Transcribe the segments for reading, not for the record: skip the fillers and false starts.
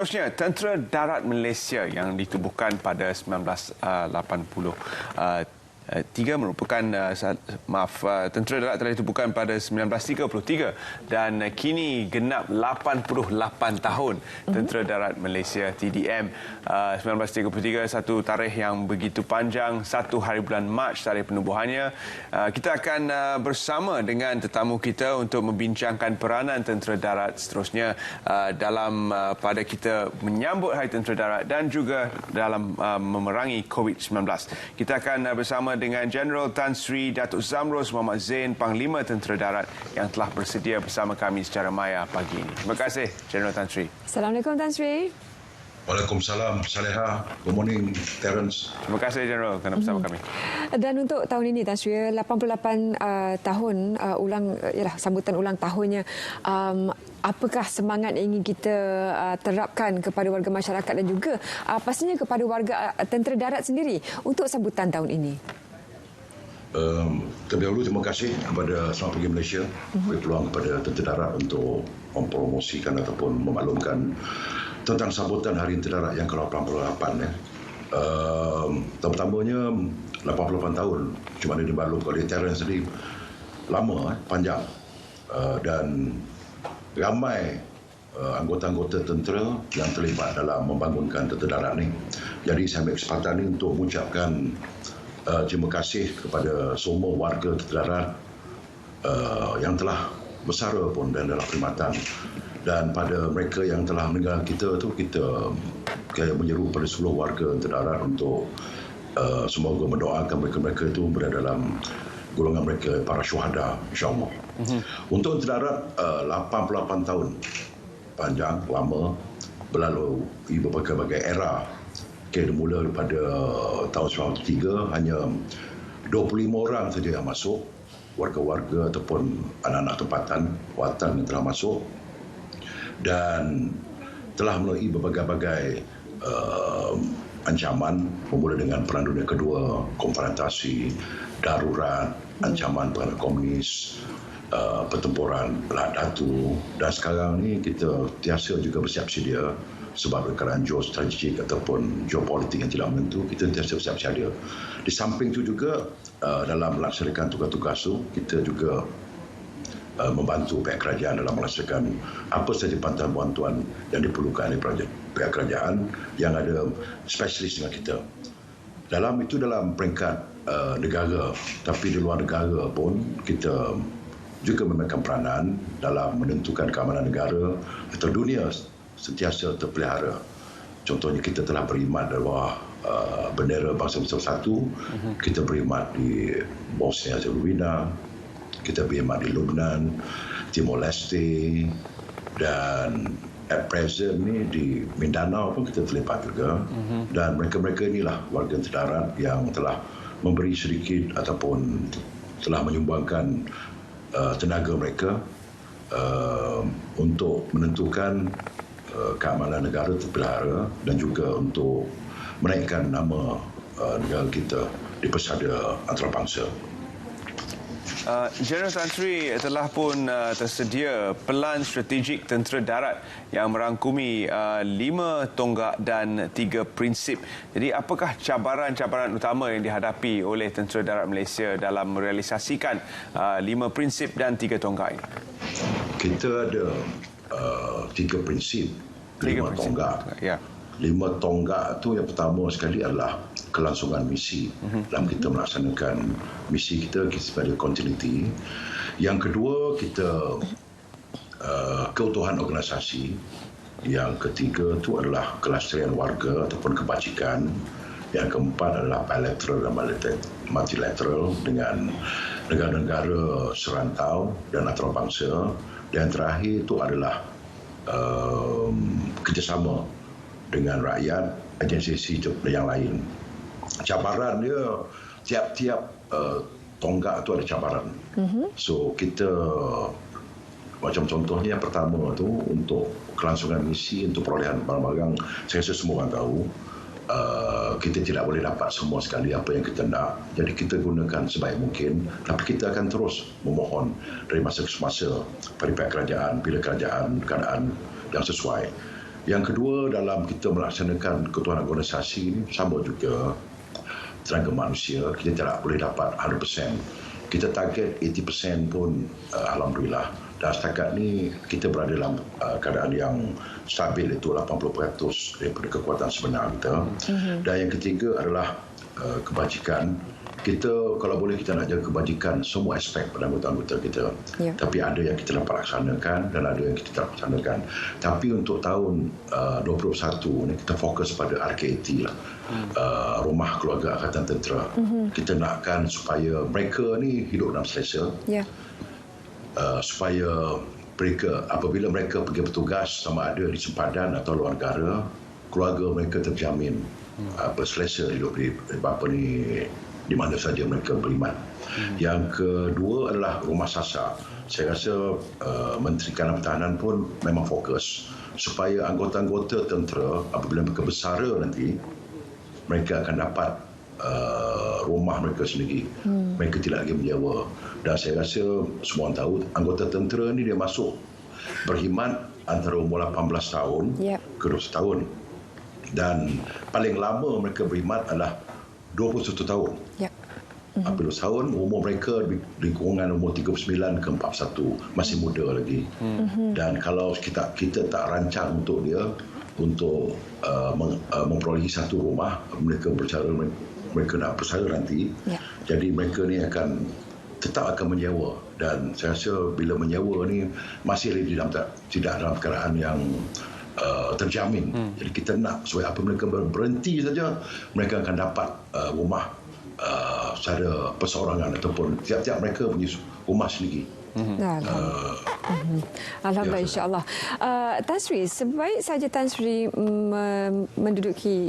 Seterusnya, Tentera Darat Malaysia yang ditubuhkan pada 1983 merupakan Tentera Darat telah ditubuhkan pada 1933 dan kini genap 88 tahun Tentera Darat Malaysia TDM. 1933 satu tarikh yang begitu panjang, 1 hari bulan Mac tarikh penubuhannya. Kita akan bersama dengan tetamu kita untuk membincangkan peranan Tentera Darat seterusnya dalam pada kita menyambut Hari Tentera Darat dan juga dalam memerangi COVID-19. Kita akan bersama dengan Jeneral Tan Sri Datuk Zamrus Muhammad Zain, Panglima Tentera Darat yang telah bersedia bersama kami secara maya pagi ini. Terima kasih, Jeneral Tan Sri. Assalamualaikum, Tan Sri. Waalaikumsalam, Saleha. Good morning, Terence. Terima kasih, Jeneral, kerana bersama kami. Dan untuk tahun ini, Tan Sri, 88 tahun sambutan ulang tahunnya. Apakah semangat yang ingin kita terapkan kepada warga masyarakat dan juga pastinya kepada warga Tentera Darat sendiri untuk sambutan tahun ini? Terlebih dahulu terima kasih kepada Selamat Pagi Malaysia beri peluang kepada Tentera Darat untuk mempromosikan ataupun memaklumkan tentang sambutan Hari Tentera Darat yang ke-88 ya. Pertamanya 88 tahun cuma dimaklum oleh Terence sendiri lama, panjang, dan ramai anggota-anggota tentera yang terlibat dalam membangunkan Tentera Darat ini. Jadi saya ambil kesempatan ini untuk mengucapkan terima kasih kepada semua warga Tentera Darat yang telah bersara pun dan dalam perkhidmatan, dan pada mereka yang telah meninggal kita menyeru pada seluruh warga Tentera Darat untuk semoga mendoakan mereka itu berada dalam golongan mereka para syuhada, insya-Allah. Untuk Tentera Darat 88 tahun panjang, lama, berlalu berbagai era. Mula pada tahun 1993 hanya 25 orang saja yang masuk, warga-warga ataupun anak-anak tempatan watan yang telah masuk, dan telah melalui berbagai-bagai ancaman, bermula dengan Perang Dunia Kedua, konfrontasi, darurat, ancaman perang komunis, pertempuran Belah Datu, dan sekarang ni kita tiasa juga bersiap sedia sebab keadaan geostrategik ataupun geopolitik yang tidak menentu. Kita tiasa bersiap sedia. Di samping itu juga dalam melaksanakan tugas-tugas itu, kita juga membantu pihak kerajaan dalam melaksanakan apa sahaja bantuan-bantuan yang diperlukan oleh pihak kerajaan yang ada spesialis dengan kita. Dalam peringkat negara, tapi di luar negara pun kita juga memainkan peranan dalam menentukan keamanan negara atau dunia sentiasa terpelihara. Contohnya kita telah berkhidmat di bawah bendera Bangsa Bersatu. Kita berkhidmat di Bosnia Herzegovina, kita berkhidmat di Lebanon, Timor Leste, dan at present ni di Mindanao pun kita terlibat juga. Dan mereka-mereka inilah warga Tentera Darat yang telah memberi sedikit ataupun telah menyumbangkan tenaga mereka untuk menentukan keamanan negara terpelihara dan juga untuk menaikkan nama negara kita di pesada antarabangsa. Jeneral Tan Sri, telah pun tersedia pelan strategik Tentera Darat yang merangkumi 5 tonggak dan 3 prinsip. Jadi apakah cabaran-cabaran utama yang dihadapi oleh Tentera Darat Malaysia dalam merealisasikan 5 prinsip dan 3 tonggak ini? Kita ada 3 prinsip, 5 tonggak. Ya. 5 tonggak itu yang pertama sekali adalah kelangsungan misi dalam kita melaksanakan misi kita sebagai continuity. Yang kedua, kita keutuhan organisasi. Yang ketiga itu adalah kelestarian warga ataupun kebajikan. Yang keempat adalah bilateral dan multilateral dengan negara-negara serantau dan antarabangsa. Dan terakhir itu adalah kerjasama dengan rakyat, agensi yang lain. Cabaran dia, tiap-tiap tonggak itu ada cabaran. So kita, macam contohnya yang pertama tu untuk kelangsungan misi, untuk perolehan barang-barang, saya rasa semua orang tahu kita tidak boleh dapat semua sekali apa yang kita nak. Jadi kita gunakan sebaik mungkin, tapi kita akan terus memohon dari masa ke semasa pada pihak kerajaan bila keadaan yang sesuai. Yang kedua, dalam kita melaksanakan ketuhanan organisasi ini sama juga tenaga manusia, kita tidak boleh dapat 100%. Kita target 80% pun alhamdulillah. Dan setakat ni kita berada dalam keadaan yang stabil, itu 80% daripada kekuatan sebenar kita. Dan yang ketiga adalah kebajikan. Kita kalau boleh kita nak jaga kebajikan semua aspek pada anggota-anggota kita. Ya. Tapi ada yang kita dapat laksanakan dan ada yang kita tak laksanakan. Tapi untuk tahun 2021 ni kita fokus pada RKAT lah. Rumah Keluarga Angkatan Tentera. Kita nakkan supaya mereka ni hidup dalam selesa. Ya. Supaya mereka apabila mereka pergi bertugas sama ada di sempadan atau luar negara, keluarga mereka terjamin selesa hidup di mana saja mereka beriman. Yang kedua adalah rumah sasar. Saya rasa Menteri Kanan Pertahanan pun memang fokus supaya anggota-anggota tentera apabila mereka bersara nanti, mereka akan dapat rumah mereka sendiri. Mereka tidak lagi menyewa. Dan saya rasa semua orang tahu anggota tentera ni dia masuk berkhidmat antara umur 18 tahun ke 20 tahun. Dan paling lama mereka berkhidmat adalah 21 tahun. Ya. 40 tahun, umur mereka di kurungan umur 39 ke 41, masih muda lagi. Dan kalau kita tak rancang untuk dia untuk memperolehi satu rumah, mereka nak bersara nanti. Jadi mereka ni tetap akan menyewa, dan saya rasa bila menyewa ni masih tidak dalam keadaan yang terjamin. Jadi kita nak supaya apa mereka berhenti saja, mereka akan dapat rumah secara perseorangan ataupun tiap-tiap mereka punya rumah sendiri. Alhamdulillah, insyaAllah. Tan Sri, sebaik saja Tan Sri menduduki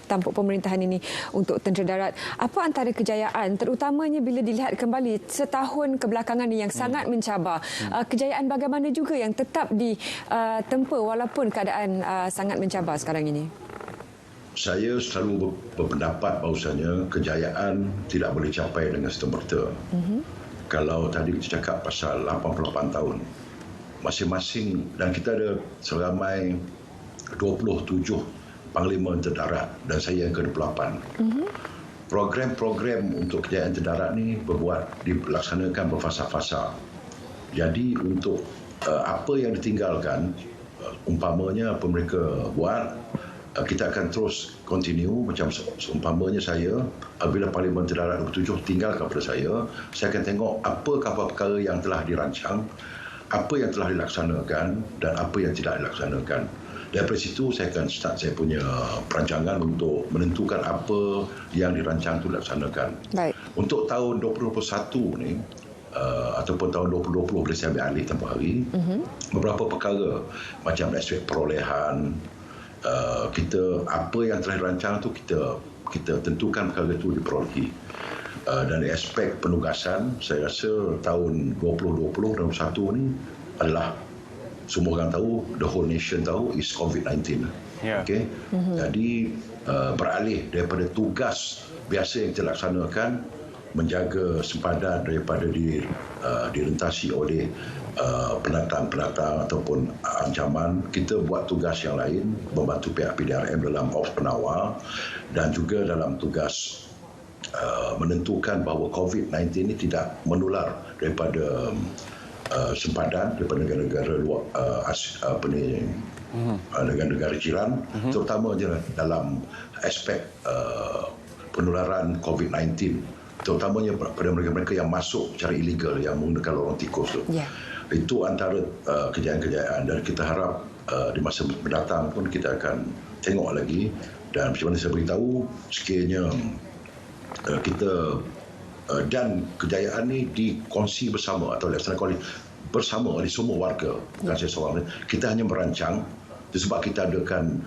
tampuk pemerintahan ini untuk tentera darat, apa antara kejayaan, terutamanya bila dilihat kembali setahun kebelakangan ini yang sangat mencabar, kejayaan bagaimana juga yang tetap ditempa walaupun keadaan sangat mencabar sekarang ini? Saya selalu berpendapat bahawasanya kejayaan tidak boleh capai dengan serta-merta. Kalau tadi kita cakap pasal 88 tahun, masing-masing, dan kita ada seramai 27 Panglima Tentera Darat dan saya yang ke-28. Program-program untuk kejayaan tentera darat ni dilaksanakan berfasa-fasa. Jadi untuk apa yang ditinggalkan, umpamanya apa mereka buat, kita akan terus continue. Macam seumpamanya saya, apabila Parlimen Tentera Darat 27 tinggal kepada saya akan tengok apa perkara yang telah dirancang, apa yang telah dilaksanakan dan apa yang tidak dilaksanakan. Daripada situ saya akan start saya punya perancangan untuk menentukan apa yang dirancang itu dilaksanakan. Baik. Untuk tahun 2021 ni, ataupun tahun 2020 bila saya ambil alih tempoh hari, beberapa perkara macam aspek perolehan, kita apa yang telah dirancang tu kita tentukan perkara itu diperolehi. Dan aspek penugasan, saya rasa tahun 2020 dan 2021 ni adalah, semua orang tahu, the whole nation tahu, is COVID-19. Okay? Jadi beralih daripada tugas biasa yang kita laksanakan, menjaga sempadan daripada direntasi oleh penatang-penatang ataupun ancaman, kita buat tugas yang lain, membantu pihak PDRM dalam ops penawar dan juga dalam tugas menentukan bahawa COVID-19 ini tidak menular daripada sempadan, daripada negara-negara luar, negara-negara jiran, terutama dalam aspek penularan COVID-19, terutamanya pada mereka-mereka yang masuk secara ilegal, yang menggunakan lorong tikus tu. Itu antara kejayaan-kejayaan, dan kita harap di masa mendatang pun kita akan tengok lagi. Dan macam mana saya beritahu, sekiranya kita dan kejayaan ni dikongsi bersama atau dilaksanakan bersama oleh semua warga, bukan saya seorang. Kita hanya merancang, sebab kita adakan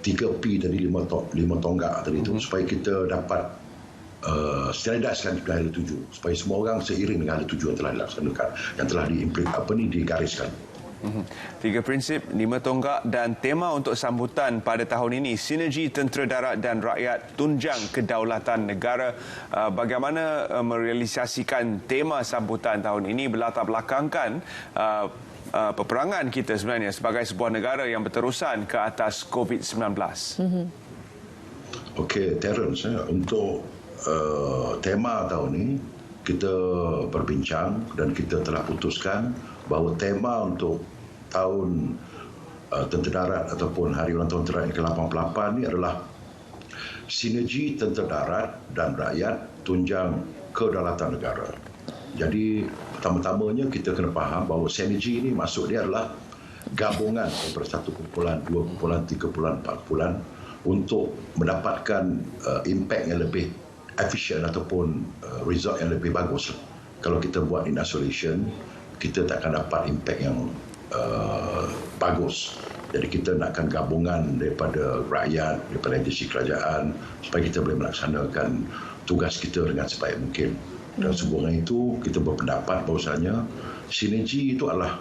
3P tadi, 5 tonggak tadi itu, supaya kita dapat standardiskan pada hari 7, supaya semua orang seiring dengan hari 7 yang telah dilaksanakan, yang telah digariskan. 3 prinsip, 5 tonggak, dan tema untuk sambutan pada tahun ini, sinergi tentera darat dan rakyat tunjang kedaulatan negara. Bagaimana merealisasikan tema sambutan tahun ini berlatar belakangkan peperangan kita sebenarnya sebagai sebuah negara yang berterusan ke atas COVID-19. Okey, Terence, untuk tema tahun ini kita berbincang dan kita telah putuskan bahawa tema untuk tahun Tentera Darat ataupun Hari Ulang Tahun Tentera yang ke-88 ini adalah sinergi tentera darat dan rakyat tunjang kedaulatan negara. Jadi pertama-tamanya kita kena faham bahawa sinergi ini maksud dia adalah gabungan daripada 1 kumpulan, 2 kumpulan, 3 kumpulan, 4 kumpulan untuk mendapatkan impak yang lebih efisien ataupun result yang lebih bagus. Kalau kita buat in isolation, kita tak akan dapat impak yang bagus. Jadi kita nakkan gabungan daripada rakyat, daripada agensi kerajaan supaya kita boleh melaksanakan tugas kita dengan sebaik mungkin. Dan sehubungan itu kita berpendapat bahawasanya sinergi itu adalah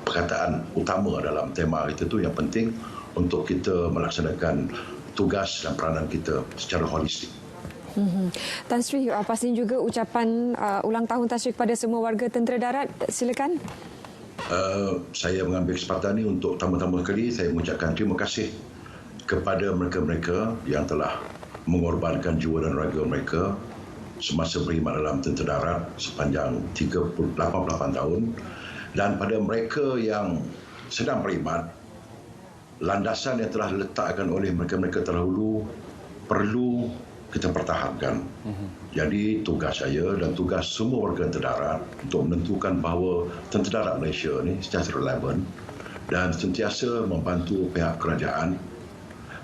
perkataan utama dalam tema kita tu yang penting untuk kita melaksanakan tugas dan peranan kita secara holistik. Tan Sri, pastinya juga ucapan ulang tahun Tan Sri kepada semua warga Tentera Darat. Silakan. Saya mengambil kesempatan ini untuk pertama-tama kali saya mengucapkan terima kasih kepada mereka-mereka yang telah mengorbankan jiwa dan raga mereka semasa berkhidmat dalam Tentera Darat sepanjang 88 tahun, dan pada mereka yang sedang berkhidmat, landasan yang telah diletakkan oleh mereka-mereka terdahulu perlu kita pertahankan. Jadi tugas saya dan tugas semua warga Tentera Darat untuk menentukan bahawa Tentera Darat Malaysia ini sentiasa relevan dan sentiasa membantu pihak kerajaan,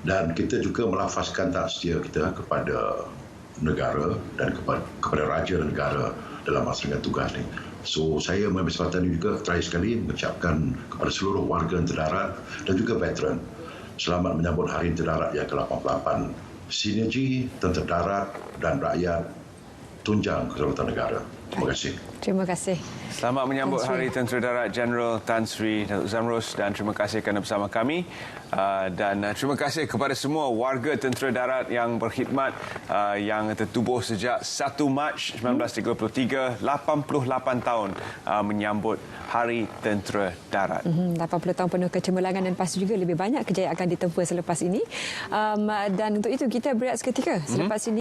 dan kita juga melafazkan tak setia kita kepada negara dan kepada raja dan negara dalam melaksanakan tugas ini. So saya mengambil kesempatan ini juga terakhir sekali mengucapkan kepada seluruh warga Tentera Darat dan juga veteran selamat menyambut Hari Tentera Darat yang ke-88. Sinergi Tentera Darat dan rakyat tunjang kedaulatan negara. Terima kasih. Terima kasih. Selamat menyambut Hari Tentera Darat Jeneral Tan Sri Datuk Zamrus, dan terima kasih kerana bersama kami. Dan terima kasih kepada semua warga Tentera Darat yang berkhidmat yang tertubuh sejak 1 Mac 1933, 88 tahun menyambut Hari Tentera Darat. 80 tahun penuh kecemerlangan dan pasti juga lebih banyak kejayaan akan ditempuh selepas ini. Dan untuk itu kita berehat seketika. Selepas ini